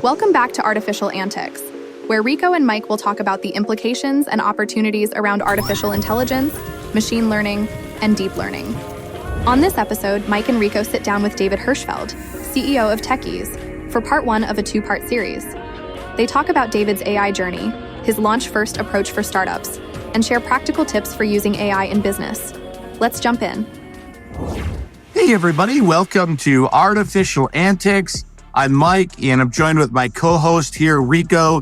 Welcome back to Artificial Antics, where Rico and Mike will talk about the implications and opportunities around artificial intelligence, machine learning, and deep learning. On this episode, Mike and Rico sit down with David Hirschfeld, CEO of Tekyz, for part one of a two-part series. They talk about David's AI journey, his launch-first approach for startups, and share practical tips for using AI in business. Let's jump in. Hey everybody, welcome to Artificial Antics. I'm Mike, and I'm joined with my co-host here, Rico.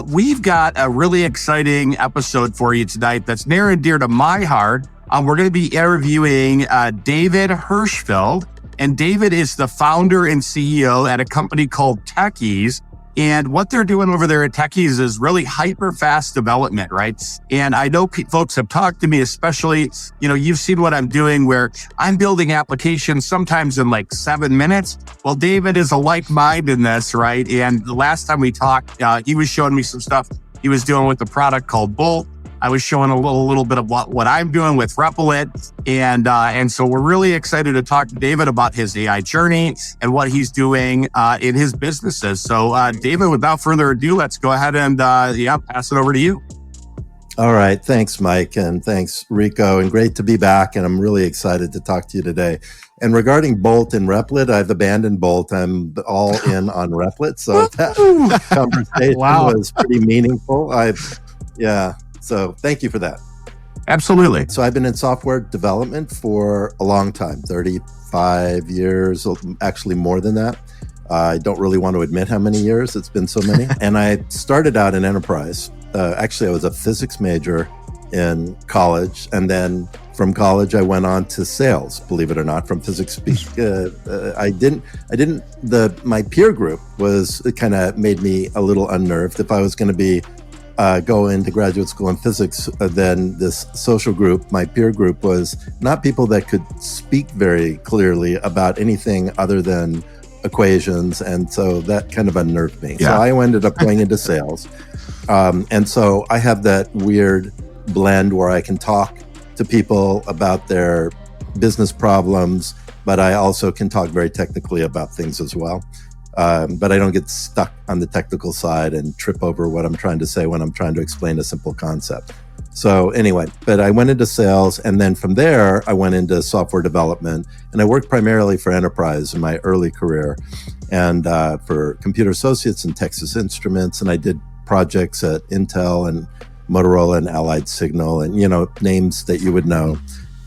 We've got a really exciting episode for you tonight that's near and dear to my heart. We're going to be interviewing David Hirschfeld, and David is the founder and CEO at a company called Tekyz. And what they're doing over there at Tekyz is really hyper-fast development, right? And I know folks have talked to me, especially, you've seen what I'm doing where I'm building applications sometimes in like 7 minutes. Well, David is a like mind in this, right? And the last time we talked, he was showing me some stuff he was doing with a product called Bolt. I was showing a little bit of what I'm doing with Replit. And so we're really excited to talk to David about his AI journey and what he's doing in his businesses. So David, without further ado, let's go ahead and pass it over to you. All right. Thanks, Mike. And thanks, Rico. And great to be back. And I'm really excited to talk to you today. And regarding Bolt and Replit, I've abandoned Bolt. I'm all in on Replit. So that conversation was pretty meaningful. So thank you for that. Absolutely. So I've been in software development for a long time, 35 years, actually more than that. I don't really want to admit how many years. It's been so many. And I started out in enterprise. Actually, I was a physics major in college. And then from college, I went on to sales, believe it or not, from physics. My peer group kind of made me a little unnerved. If I was going to go into graduate school in physics, then this social group, my peer group, was not people that could speak very clearly about anything other than equations. And so that kind of unnerved me. Yeah. So I ended up going into sales. And so I have that weird blend where I can talk to people about their business problems, but I also can talk very technically about things as well. But I don't get stuck on the technical side and trip over what I'm trying to say when I'm trying to explain a simple concept. So anyway, but I went into sales, and then from there, I went into software development, and I worked primarily for enterprise in my early career, and for Computer Associates and Texas Instruments, and I did projects at Intel and Motorola and Allied Signal, and names that you would know.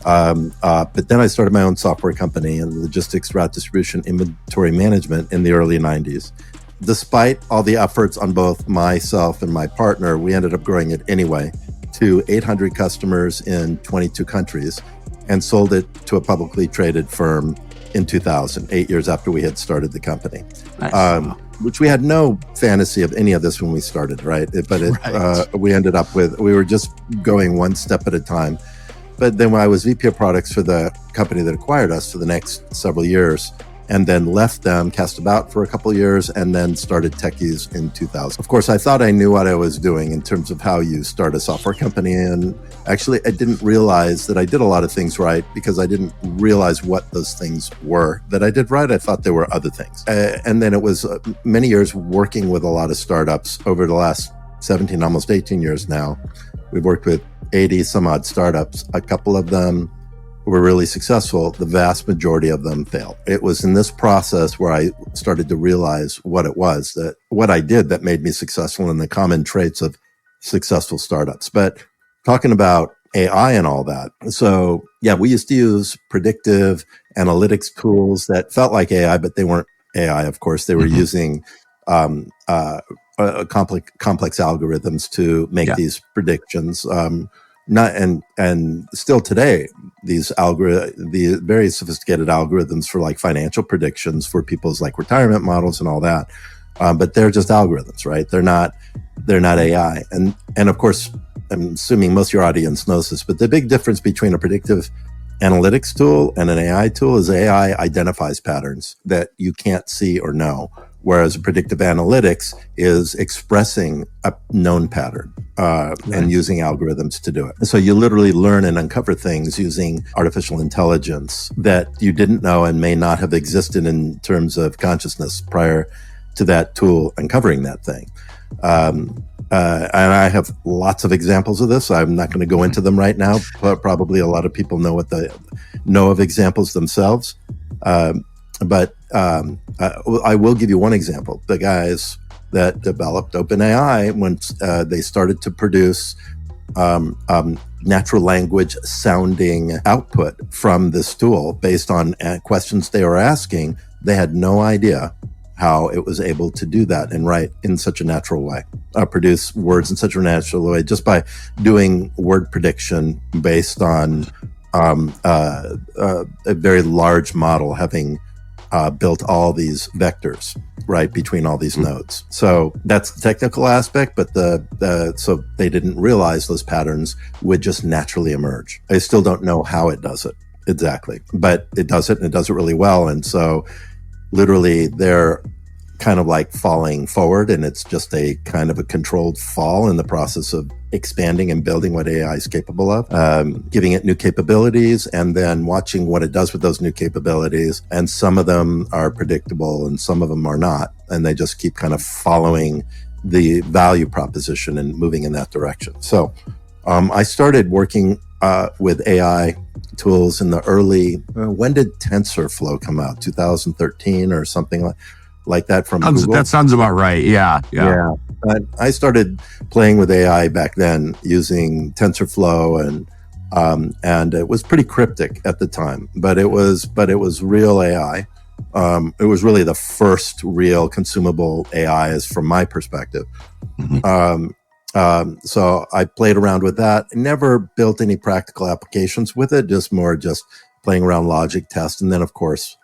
But then I started my own software company in logistics, route distribution, inventory management in the early 90s. Despite all the efforts on both myself and my partner, we ended up growing it anyway to 800 customers in 22 countries and sold it to a publicly traded firm in 2000, 8 years after we had started the company. Nice. Which we had no fantasy of any of this when we started, right? We ended up we were just going one step at a time. But then when I was VP of products for the company that acquired us for the next several years, and then left them, cast about for a couple of years, and then started Tekyz in 2000. Of course, I thought I knew what I was doing in terms of how you start a software company. And actually, I didn't realize that I did a lot of things right because I didn't realize what those things were that I did right. I thought there were other things. And then it was many years working with a lot of startups over the last 17, almost 18 years now. We've worked with 80 some odd startups. A couple of them were really successful. The vast majority of them failed. It was in this process where I started to realize what I did that made me successful and the common traits of successful startups. But talking about AI and all that. So yeah, we used to use predictive analytics tools that felt like AI, but they weren't AI. Of course, they were using complex algorithms to make these predictions. And still today, the very sophisticated algorithms for like financial predictions for people's like retirement models and all that, but they're just algorithms, right? They're not AI. And of course, I'm assuming most of your audience knows this, but the big difference between a predictive analytics tool and an AI tool is AI identifies patterns that you can't see or know, whereas predictive analytics is expressing a known pattern and using algorithms to do it. So you literally learn and uncover things using artificial intelligence that you didn't know and may not have existed in terms of consciousness prior to that tool uncovering that thing. And I have lots of examples of this. I'm not going to go into them right now, but probably a lot of people know of examples themselves. But I will give you one example. The guys that developed OpenAI, when they started to produce natural language sounding output from this tool based on questions they were asking, they had no idea how it was able to do that and write in such a natural way, produce words in such a natural way, just by doing word prediction based on a very large model having built all these vectors, right, between all these nodes. So that's the technical aspect, but so they didn't realize those patterns would just naturally emerge. I still don't know how it does it exactly, but it does it, and it does it really well. And so literally they're kind of like falling forward, and it's just a kind of a controlled fall in the process of expanding and building what AI is capable of, giving it new capabilities, and then watching what it does with those new capabilities. And some of them are predictable and some of them are not. And they just keep kind of following the value proposition and moving in that direction. So I started working with AI tools in the early, when did TensorFlow come out? 2013 or something like that from Google? That sounds about right. Yeah. I started playing with AI back then using TensorFlow, and it was pretty cryptic at the time, but it was real AI. It was really the first real consumable AI, as from my perspective. So I played around with that. Never built any practical applications with it, just playing around logic tests. And then, of course,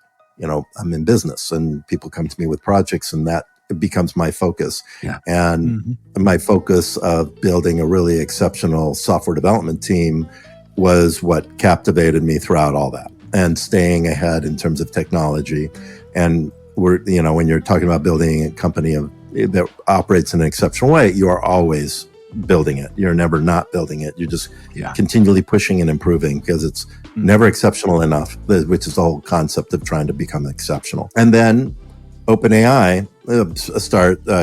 I'm in business and people come to me with projects, and that becomes my focus. Yeah. And my focus of building a really exceptional software development team was what captivated me throughout all that, and staying ahead in terms of technology. And when you're talking about building a company that operates in an exceptional way, you are always building it. You're never not building it. You're just continually pushing and improving, because it's never exceptional enough, which is the whole concept of trying to become exceptional. And then OpenAI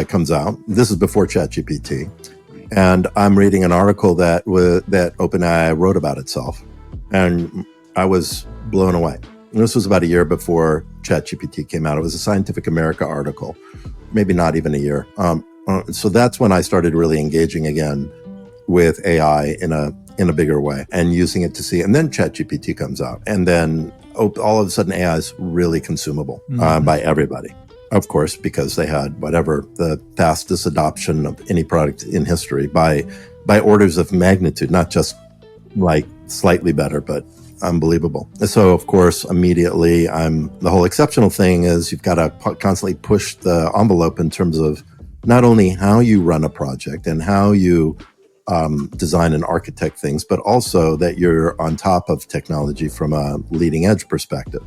comes out. This is before ChatGPT. And I'm reading an article that OpenAI wrote about itself. And I was blown away. And this was about a year before ChatGPT came out. It was a Scientific America article, maybe not even a year. So that's when I started really engaging again with AI in a bigger way and using it to see. And then ChatGPT comes out, and then all of a sudden AI is really consumable by everybody. Of course, because they had the fastest adoption of any product in history by orders of magnitude, not just like slightly better, but unbelievable. So of course, immediately the whole exceptional thing is you've got to constantly push the envelope in terms of not only how you run a project and how you design and architect things, but also that you're on top of technology from a leading edge perspective.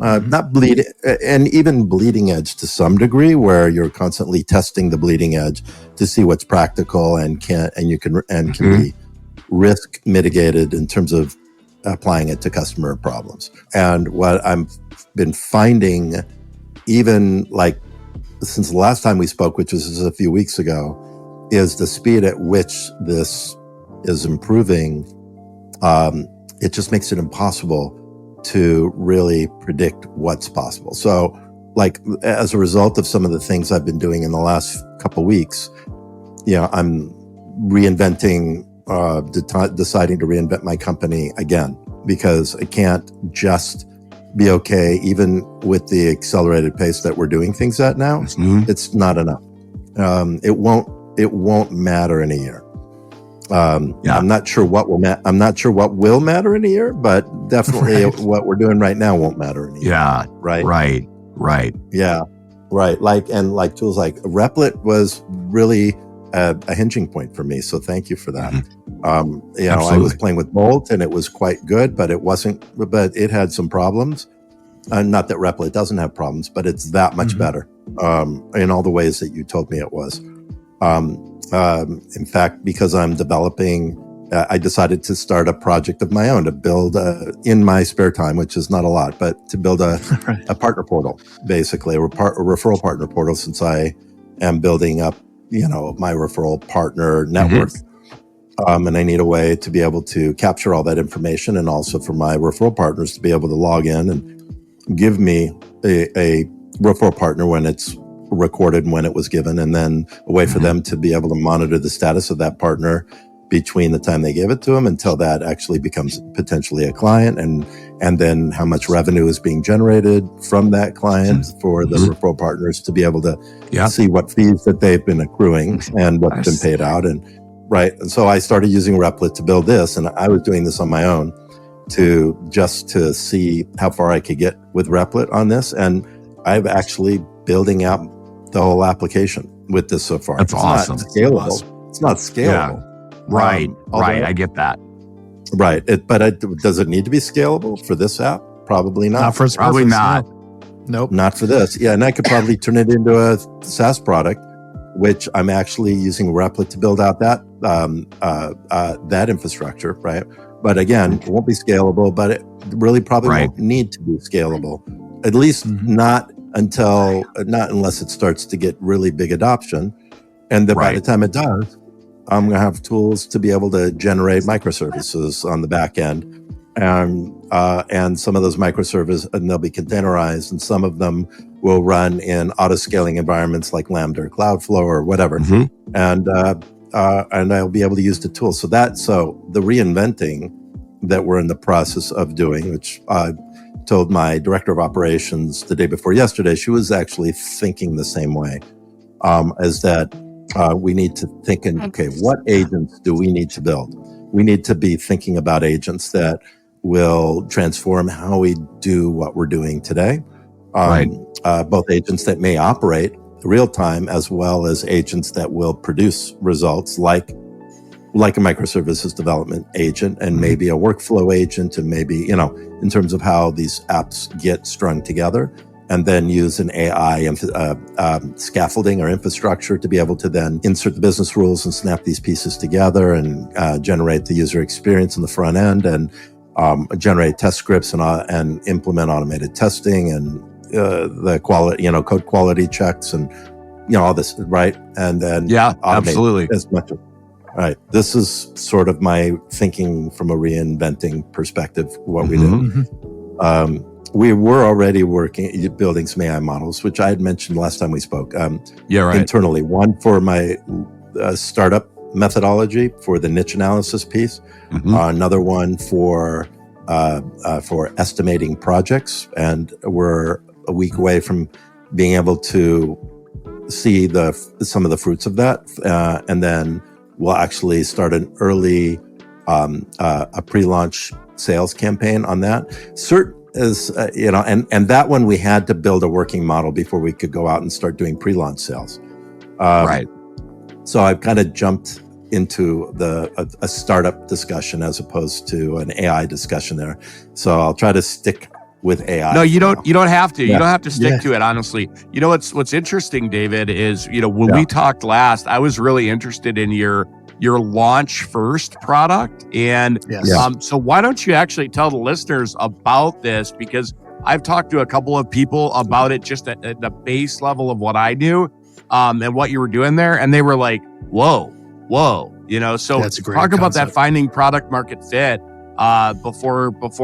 Even bleeding edge to some degree, where you're constantly testing the bleeding edge to see what's practical and can be risk mitigated in terms of applying it to customer problems. And what I've been finding, even like since the last time we spoke, which was a few weeks ago, is the speed at which this is improving. It just makes it impossible to really predict what's possible. So, like, as a result of some of the things I've been doing in the last couple of weeks, I'm reinventing, deciding to reinvent my company again, because I can't just be okay, even with the accelerated pace that we're doing things at now. It's not enough. It won't matter in a year. I'm not sure what will matter in a year, but definitely what we're doing right now won't matter in a year. Yeah. Right. Yeah. Right. Like tools like Replit was really a hinging point for me. So thank you for that. I was playing with Bolt and it was quite good, but it had some problems. Not that Replit doesn't have problems, but it's that much better in all the ways that you told me it was. In fact, because I'm developing I decided to start a project of my own to build in my spare time, which is not a lot, but to build a partner portal, basically a referral partner portal, since I am building up, my referral partner network. And I need a way to be able to capture all that information, and also for my referral partners to be able to log in and give me a referral partner when it's recorded and when it was given, and then a way for them to be able to monitor the status of that partner between the time they gave it to them until that actually becomes potentially a client, and then how much revenue is being generated from that client for the referral partners to be able to see what fees that they've been accruing and what's been paid out. And so I started using Replit to build this, and I was doing this on my own to see how far I could get with Replit on this. And I'm actually building out the whole application with this so far. That's awesome. Not scalable. It's not scalable. Right. I get that. Right. Does it need to be scalable for this app? Probably not. Not for this Probably purpose, not. no. Nope. Not for this. Yeah. And I could probably turn it into a SaaS product, which I'm actually using Replit to build out that infrastructure. Right. But again, it won't be scalable, but it really probably won't need to be scalable. At least not unless it starts to get really big adoption. And then by the time it does, I'm going to have tools to be able to generate microservices on the back end. And some of those microservices, and they'll be containerized, and some of them will run in auto-scaling environments like Lambda or Cloudflow or whatever. And I'll be able to use the tools. So the reinventing that we're in the process of doing, which I told my director of operations the day before yesterday, she was actually thinking the same way, as that we need to think what agents do we need to build? We need to be thinking about agents that will transform how we do what we're doing today. Both agents that may operate real time, as well as agents that will produce results like a microservices development agent, and maybe a workflow agent, and maybe, in terms of how these apps get strung together, and then use an AI scaffolding or infrastructure to be able to then insert the business rules and snap these pieces together and generate the user experience in the front end, and generate test scripts and implement automated testing and the quality, code quality checks and all this, right? And then absolutely as much. Right. This is sort of my thinking from a reinventing perspective. What we do. We were already building some AI models, which I had mentioned last time we spoke. Internally, one for my startup methodology for the niche analysis piece, another one for estimating projects, and we're a week away from being able to see some of the fruits of that, and then we'll actually start an early a pre-launch sales campaign on that. And that one we had to build a working model before we could go out and start doing pre-launch sales. So I've kind of jumped into a startup discussion as opposed to an AI discussion there. So I'll try to stick with AI. No, you don't. You don't have to. You don't have to stick to it. Honestly, what's interesting, David, is when we talked last, I was really interested in your launch first product, and so why don't you actually tell the listeners about this? Because I've talked to a couple of people about it just at the base level of what I knew, and what you were doing there, and they were like, "Whoa." So that's a great talk about concept. that finding product market fit. Before buying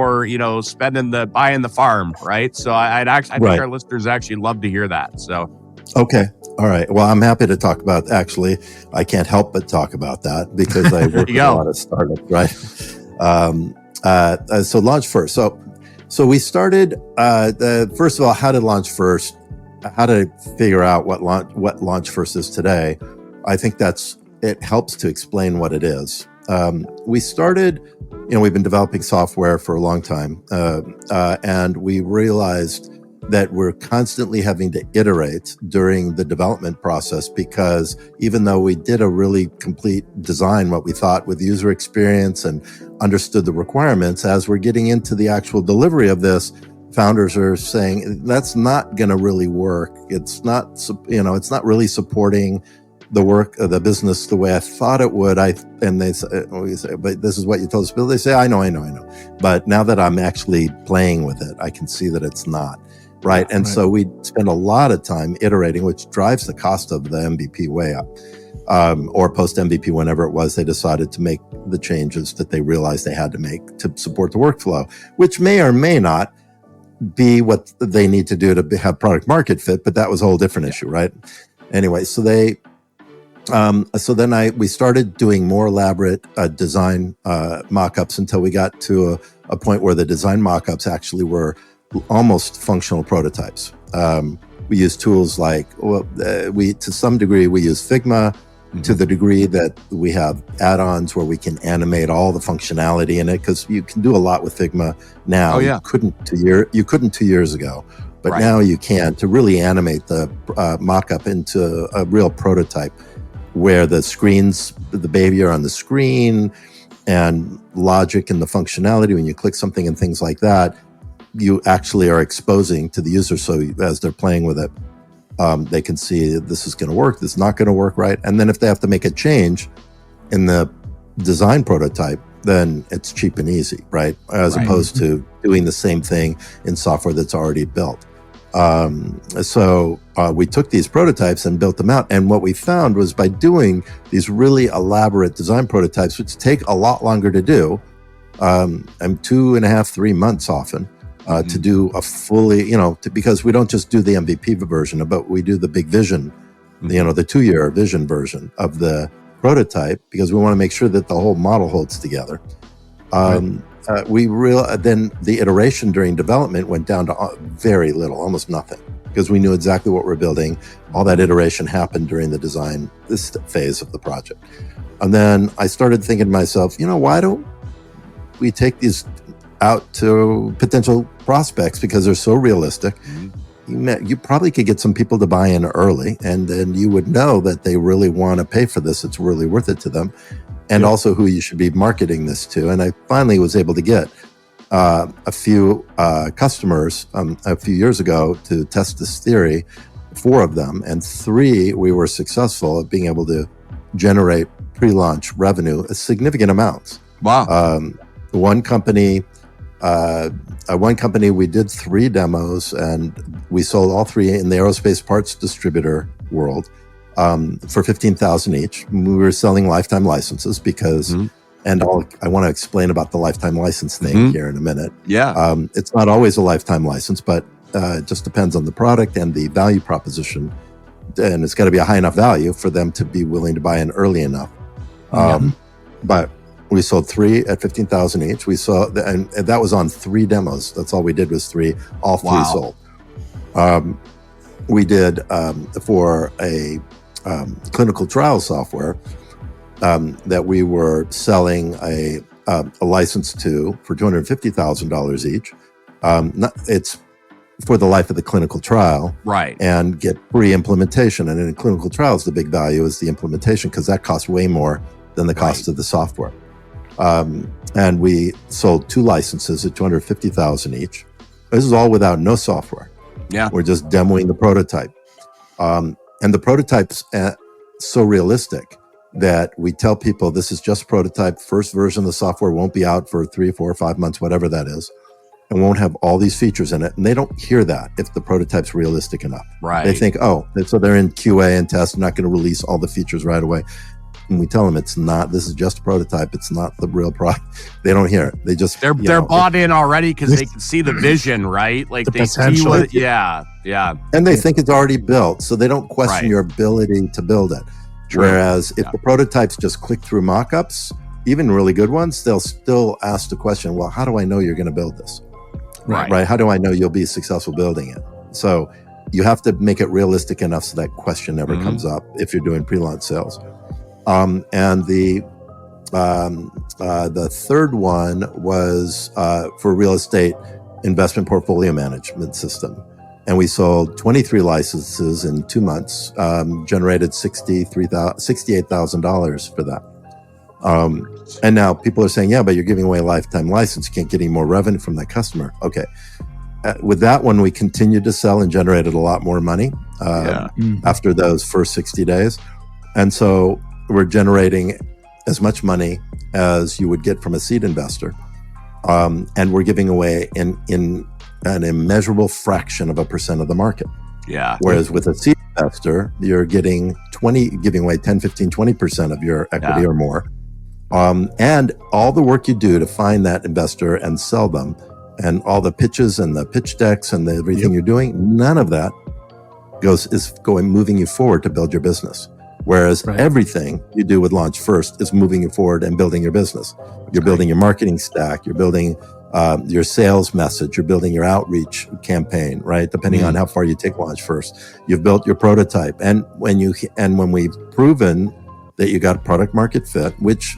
the farm, right? So I think our listeners actually love to hear that. So okay, all right. Well, I'm happy to talk about. Actually, I can't help but talk about that because I work with a lot of startups, right? So launch first. So we started. First of all, how to launch first? How to figure out what launch first is today? I think it helps to explain what it is. We started. We've been developing software for a long time, and we realized that we're constantly having to iterate during the development process, because even though we did a really complete design, what we thought with user experience and understood the requirements, as we're getting into the actual delivery of this, founders are saying that's not going to really work. It's not really supporting the business the way I thought it would. And they say, but this is what you told us to build. They say, I know. But now that I'm actually playing with it, I can see that it's not. Right. And so we spend a lot of time iterating, which drives the cost of the MVP way up. Or post MVP, whenever it was, they decided to make the changes that they realized they had to make to support the workflow, which may or may not be what they need to do to have product market fit. But that was a whole different issue. Right. Anyway, so we started doing more elaborate design mock-ups until we got to a point where the design mock-ups actually were almost functional prototypes. We use tools like, to some degree, we use Figma, to the degree that we have add-ons where we can animate all the functionality in it, because you can do a lot with Figma now. You couldn't 2 years ago, but now you can, to really animate the mock-up into a real prototype where the baby are on the screen, and logic and the functionality, when you click something and things like that, you actually are exposing to the user. So as they're playing with it, they can see this is going to work, this is not going to work, right? And then if they have to make a change in the design prototype, then it's cheap and easy, right? As opposed to doing the same thing in software that's already built. So we took these prototypes and built them out. And what we found was, by doing these really elaborate design prototypes, which take a lot longer to do, 2.5, 3 months often, to do a fully, because we don't just do the MVP version, but we do the big vision, the 2-year vision version of the prototype, because we want to make sure that the whole model holds together. Then the iteration during development went down to very little, almost nothing, because we knew exactly what we're building. All that iteration happened during the design, this phase of the project. And then I started thinking to myself, why don't we take these out to potential prospects, because they're so realistic. You probably could get some people to buy in early, and then you would know that they really want to pay for this. It's really worth it to them. And also who you should be marketing this to. And I finally was able to get a few customers a few years ago to test this theory, 4 of them, and 3 we were successful at being able to generate pre-launch revenue, significant amounts. Wow. One company, we did 3 demos, and we sold all 3 in the aerospace parts distributor world for $15,000 each. We were selling lifetime licenses because, and I want to explain about the lifetime license thing here in a minute. Yeah. It's not always a lifetime license, but it just depends on the product and the value proposition. And it's got to be a high enough value for them to be willing to buy in early enough. But we sold 3 at $15,000 each. We saw, and that was on 3 demos. That's all we did was 3. All 3 sold. We did for a clinical trial software that we were selling a license to for $250,000 each. It's for the life of the clinical trial, right? And get free implementation. And in clinical trials, the big value is the implementation, because that costs way more than the cost of the software. And we sold 2 licenses at $250,000 each. This is all without no software. Yeah, we're just demoing the prototype. And the prototype's so realistic that we tell people this is just prototype. First version of the software won't be out for 3, 4, 5 months, whatever that is, and won't have all these features in it. And they don't hear that if the prototype's realistic enough. Right. They think, so they're in QA and test, not going to release all the features right away. And we tell them it's not. This is just a prototype. It's not the real product. They don't hear it. They just they're bought in already because they can see the vision, right? Like they see what. Yeah. And they think it's already built, so they don't question your ability to build it. True. Whereas if the prototypes just click through mock-ups, even really good ones, they'll still ask the question, well, how do I know you're going to build this? Right. How do I know you'll be successful building it? So you have to make it realistic enough so that question never comes up if you're doing pre-launch sales. And the third one was for real estate investment portfolio management system. And we sold 23 licenses in 2 months, generated $68,000 for that. And now people are saying, yeah, but you're giving away a lifetime license. You can't get any more revenue from that customer. Okay. With that one, we continued to sell and generated a lot more money after those first 60 days. And so we're generating as much money as you would get from a seed investor. And we're giving away in an immeasurable fraction of a percent of the market. Yeah. Whereas with a seed investor, you're giving away 10, 15, 20% of your equity or more. And all the work you do to find that investor and sell them, and all the pitches and the pitch decks and everything you're doing, none of that moving you forward to build your business. Whereas everything you do with Launch First is moving you forward and building your business. You're building your marketing stack. You're building your sales message. You're building your outreach campaign, right? Depending on how far you take Launch First. You've built your prototype. And when we've proven that you got product market fit, which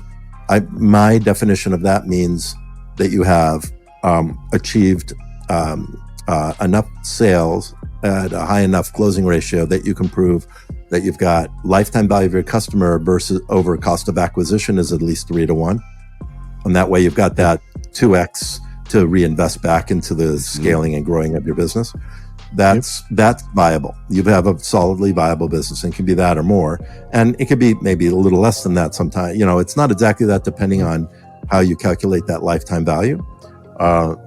my definition of that means that you have achieved enough sales at a high enough closing ratio that you can prove that you've got lifetime value of your customer versus over cost of acquisition is at least 3-to-1. And that way you've got that 2x to reinvest back into the scaling and growing of your business. That's viable. You have a solidly viable business, and it can be that or more. And it could be maybe a little less than that sometimes. It's not exactly that depending on how you calculate that lifetime value.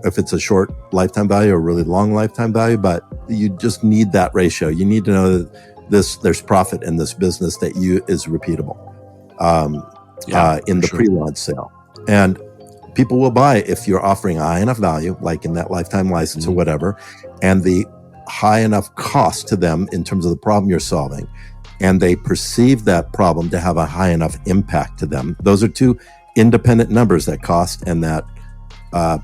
If it's a short lifetime value or really long lifetime value, but you just need that ratio. You need to know that there's profit in this business that is repeatable in the pre-launch sale. And people will buy if you're offering a high enough value, like in that lifetime license or whatever, and the high enough cost to them in terms of the problem you're solving, and they perceive that problem to have a high enough impact to them. Those are two independent numbers, that cost and that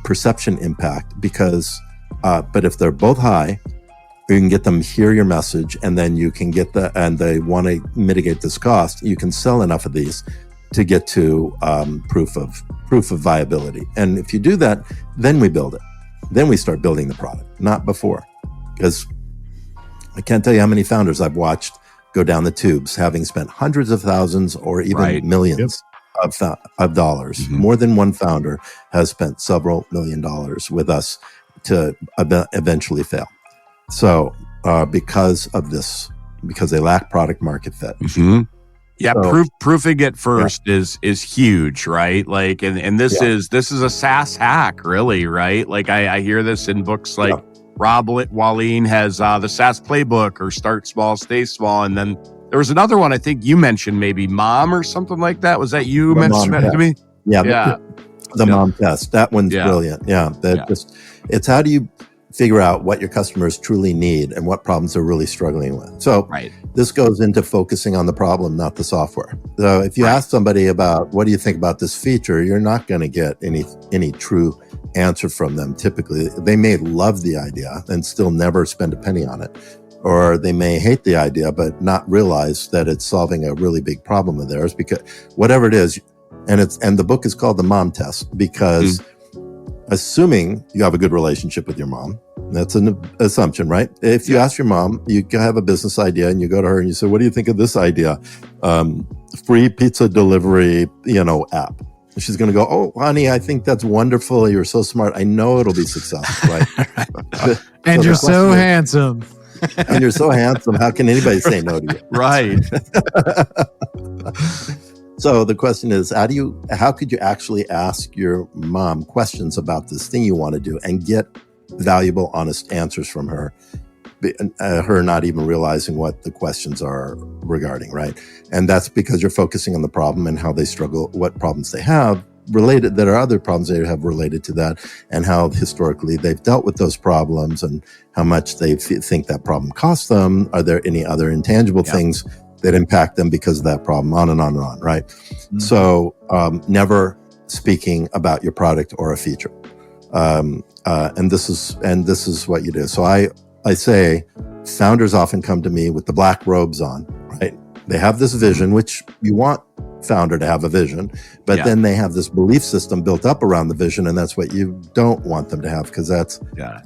perception impact, because but if they're both high, you can get them hear your message, and then you can get and they want to mitigate this cost, you can sell enough of these to get to proof of viability. And if you do that, then we build it. Then we start building the product, not before. Because I can't tell you how many founders I've watched go down the tubes, having spent hundreds of thousands or even millions of dollars. More than one founder has spent several $1 million with us to eventually fail. So because they lack product market fit. Yeah, so, proofing it first is huge, right? Like, and this is a SaaS hack, really, right? Like I hear this in books like Rob Walleen has the SaaS playbook, or Start Small, Stay Small, and then there was another one I think you mentioned, maybe Mom or something like that. Was that you mentioned that to me? Yeah. The Mom test. That one's brilliant. Yeah. It's how do you figure out what your customers truly need and what problems they're really struggling with. So this goes into focusing on the problem, not the software. So if you ask somebody about what do you think about this feature, you're not going to get any true answer from them. Typically, they may love the idea and still never spend a penny on it. Or they may hate the idea, but not realize that it's solving a really big problem of theirs, because whatever it is, and the book is called The Mom Test, because assuming you have a good relationship with your mom, that's an assumption, right? If you ask your mom, you have a business idea and you go to her and you say, what do you think of this idea? Free pizza delivery, app. And she's going to go, oh, honey, I think that's wonderful. You're so smart. I know it'll be successful, right? And you're so handsome. And you're so handsome. How can anybody say no to you? Right. So the question is, how could you actually ask your mom questions about this thing you want to do and get valuable, honest answers from her, her not even realizing what the questions are regarding, right? And that's because you're focusing on the problem and how they struggle, what problems they have related, that are other problems they have related to that, and how historically they've dealt with those problems and how much they think that problem costs them. Are there any other intangible things that impact them because of that problem, on and on and on, right? So never speaking about your product or a feature. And this is what you do. So I say founders often come to me with the black robes on, right? They have this vision, which you want founder to have a vision, but then they have this belief system built up around the vision, and that's what you don't want them to have, because that's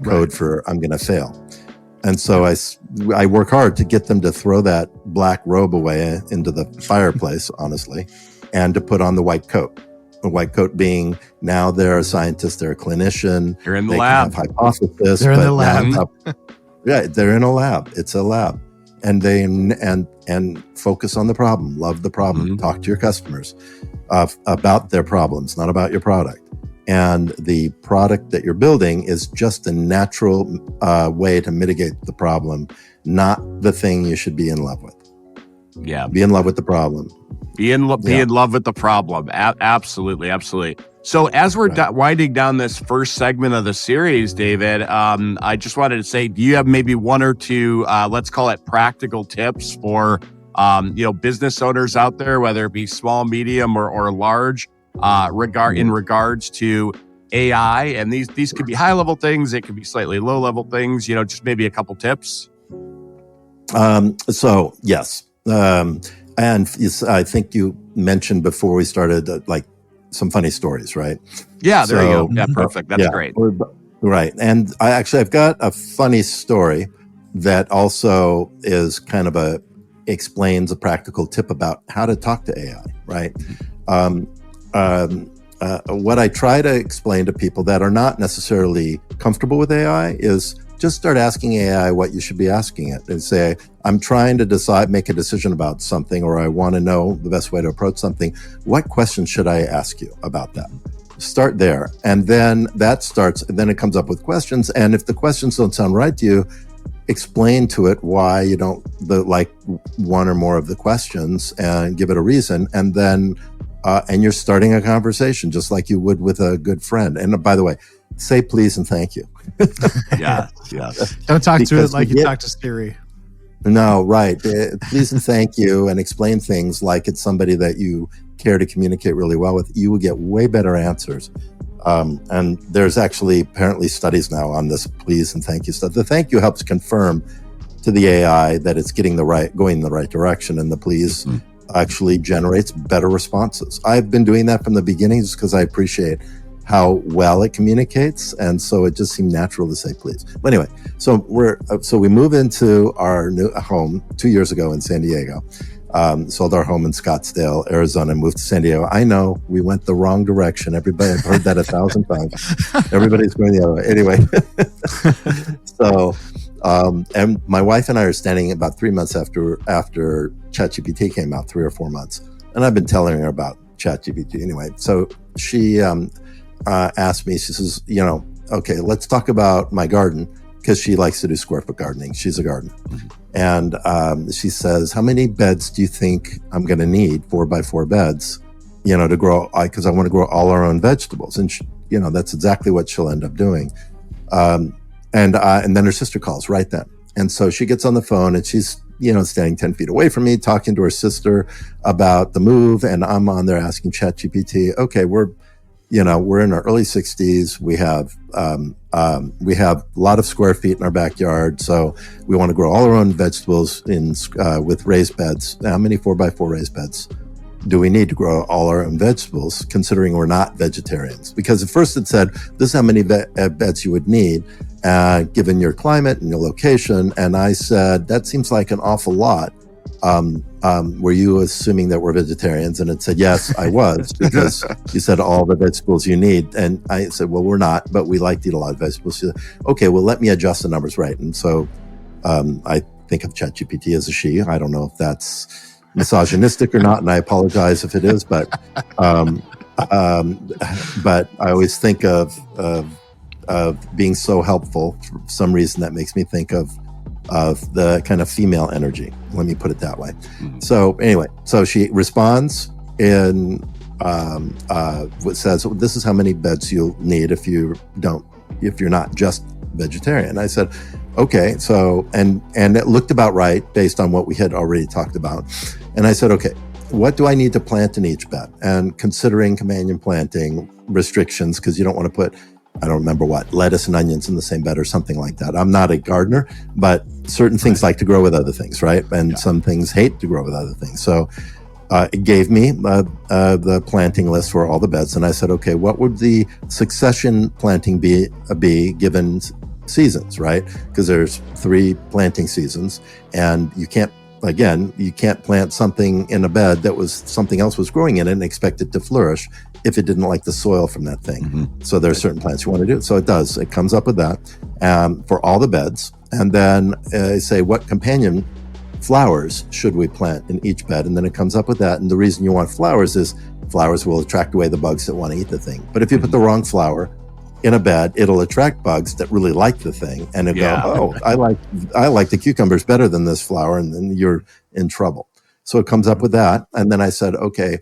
code for I'm going to fail. And so I work hard to get them to throw that black robe away into the fireplace, honestly, and to put on the white coat. The white coat being, now they're a scientist, they're a clinician. They're in the lab. They have hypothesis. They're in the lab. They're in a lab. It's a lab. and focus on the problem, love the problem, talk to your customers about their problems, not about your product. And the product that you're building is just a natural way to mitigate the problem, not the thing you should be in love with. Yeah. Be in love with the problem. Be in love with the problem. Absolutely. So as we're winding down this first segment of the series, David, I just wanted to say, do you have maybe one or two, let's call it practical tips for, business owners out there, whether it be small, medium, or large, in regards to AI? And these could be high level things. It could be slightly low level things, just maybe a couple tips. So yes. And I think you mentioned before we started, some funny stories, right? Yeah, there you go. Yeah, perfect. That's great. Right. And I've got a funny story that also is kind of explains a practical tip about how to talk to AI, right? What I try to explain to people that are not necessarily comfortable with AI is just start asking AI what you should be asking it, and say, I'm trying to make a decision about something, or I want to know the best way to approach something. What questions should I ask you about that? Start there. And then then it comes up with questions. And if the questions don't sound right to you, explain to it why you don't like one or more of the questions, and give it a reason. And then, and you're starting a conversation just like you would with a good friend. And by the way, say please and thank you. Yeah. Don't talk to it like you talk to Siri. No, right. Please and thank you, and explain things like it's somebody that you care to communicate really well with. You will get way better answers. And there's actually apparently studies now on this please and thank you stuff. The thank you helps confirm to the AI that it's going in the right direction, and the please actually generates better responses. I've been doing that from the beginning just because I appreciate how well it communicates, and so it just seemed natural to say please. But anyway, so we move into our new home 2 years ago in San Diego. Sold our home in Scottsdale, Arizona, and moved to San Diego. I know we went the wrong direction. Everybody, I've heard that 1,000 times. Everybody's going the other way. Anyway, so and my wife and I are standing about 3 months after ChatGPT came out, 3 or 4 months, and I've been telling her about ChatGPT anyway. So she asked me, she says, okay, let's talk about my garden, because she likes to do square foot gardening. She's a gardener. And she says, how many beds do you think I'm going to need, 4x4 beds, to grow, because I want to grow all our own vegetables. And that's exactly what she'll end up doing. And then her sister calls right then. And so she gets on the phone, and she's, standing 10 feet away from me, talking to her sister about the move. And I'm on there asking ChatGPT, okay, we're in our early 60s. We have a lot of square feet in our backyard. So we want to grow all our own vegetables with raised beds. How many 4x4 raised beds do we need to grow all our own vegetables, considering we're not vegetarians? Because at first it said, this is how many beds you would need, given your climate and your location. And I said, that seems like an awful lot. Were you assuming that we're vegetarians? And it said, yes, I was, because you said all the vegetables you need. And I said, well, we're not, but we like to eat a lot of vegetables. She said, okay, well, let me adjust the numbers right. And so I think of ChatGPT as a she. I don't know if that's misogynistic or not, and I apologize if it is, but I always think of being so helpful. For some reason that makes me think of the kind of female energy. Let me put it that way. So anyway, so she responds in what says, this is how many beds you'll need if you're not just vegetarian. I said, okay, so, and it looked about right based on what we had already talked about. And I said, okay, what do I need to plant in each bed? And considering companion planting restrictions, because you don't want to put, I don't remember what, lettuce and onions in the same bed or something like that. I'm not a gardener, but certain things like to grow with other things, right? And some things hate to grow with other things. So it gave me the planting list for all the beds. And I said, okay, what would the succession planting be given seasons, right? Because there's 3 planting seasons, and you can't plant something in a bed that was something else was growing in it and expect it to flourish if it didn't like the soil from that thing. So there's certain plants you want to do. So it comes up with that for all the beds. And then I say, what companion flowers should we plant in each bed? And then it comes up with that. And the reason you want flowers is flowers will attract away the bugs that want to eat the thing. But if you put the wrong flower in a bed, it'll attract bugs that really like the thing. And it'll go, oh, I like the cucumbers better than this flower. And then you're in trouble. So it comes up with that. And then I said, okay,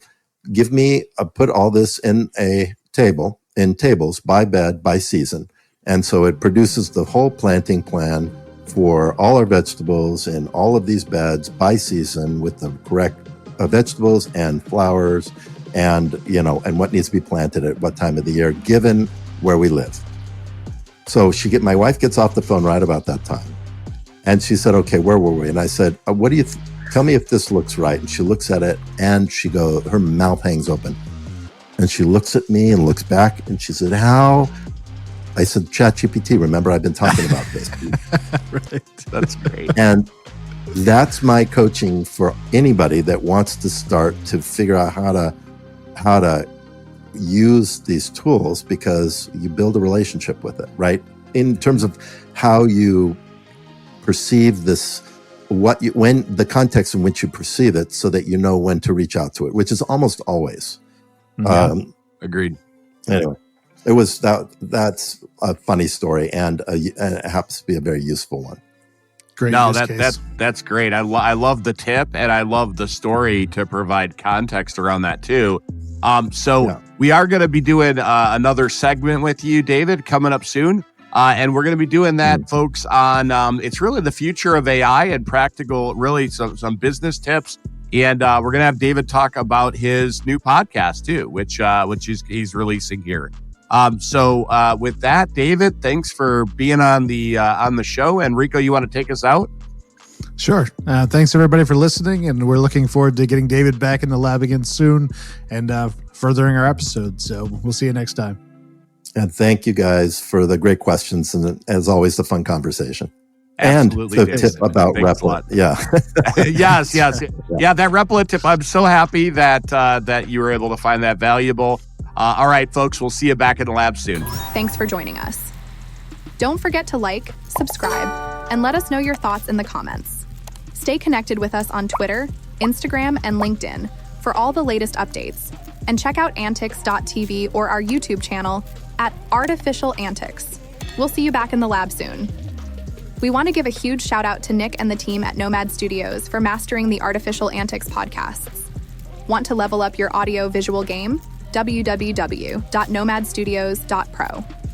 put all this in a table, in tables by bed, by season. And so it produces the whole planting plan for all our vegetables in all of these beds by season with the correct vegetables and flowers and, and what needs to be planted at what time of the year, given where we live. So my wife gets off the phone right about that time. And she said, okay, where were we? And I said, what do you tell me if this looks right? And she looks at it and her mouth hangs open. And she looks at me and looks back and she said, how? I said, ChatGPT, remember I've been talking about this. Right. That's great. And that's my coaching for anybody that wants to start to figure out how to use these tools, because you build a relationship with it, right? In terms of how you perceive this, when the context in which you perceive it, so that you know when to reach out to it, which is almost always. Agreed. Anyway, it was that's a funny story, and it happens to be a very useful one. Great. No, that's great. I love the tip, and I love the story to provide context around that too. We are going to be doing another segment with you, David, coming up soon. And we're going to be doing that, folks, on it's really the future of AI and practical, really some business tips. And we're going to have David talk about his new podcast too, which he's releasing here. With that, David, thanks for being on the show. And Rico, you want to take us out? Sure. Thanks everybody for listening, and we're looking forward to getting David back in the lab again soon and furthering our episode. So we'll see you next time. And thank you guys for the great questions and, as always, the fun conversation. Absolutely, and the tip about Replit. Yeah. Yes. Yeah, that Replit tip. I'm so happy that you were able to find that valuable. All right, folks, we'll see you back in the lab soon. Thanks for joining us. Don't forget to like, subscribe, and let us know your thoughts in the comments. Stay connected with us on Twitter, Instagram, and LinkedIn for all the latest updates. And check out Antics.tv or our YouTube channel at Artificial Antics. We'll see you back in the lab soon. We want to give a huge shout out to Nick and the team at Nomad Studios for mastering the Artificial Antics podcasts. Want to level up your audio-visual game? www.nomadstudios.pro.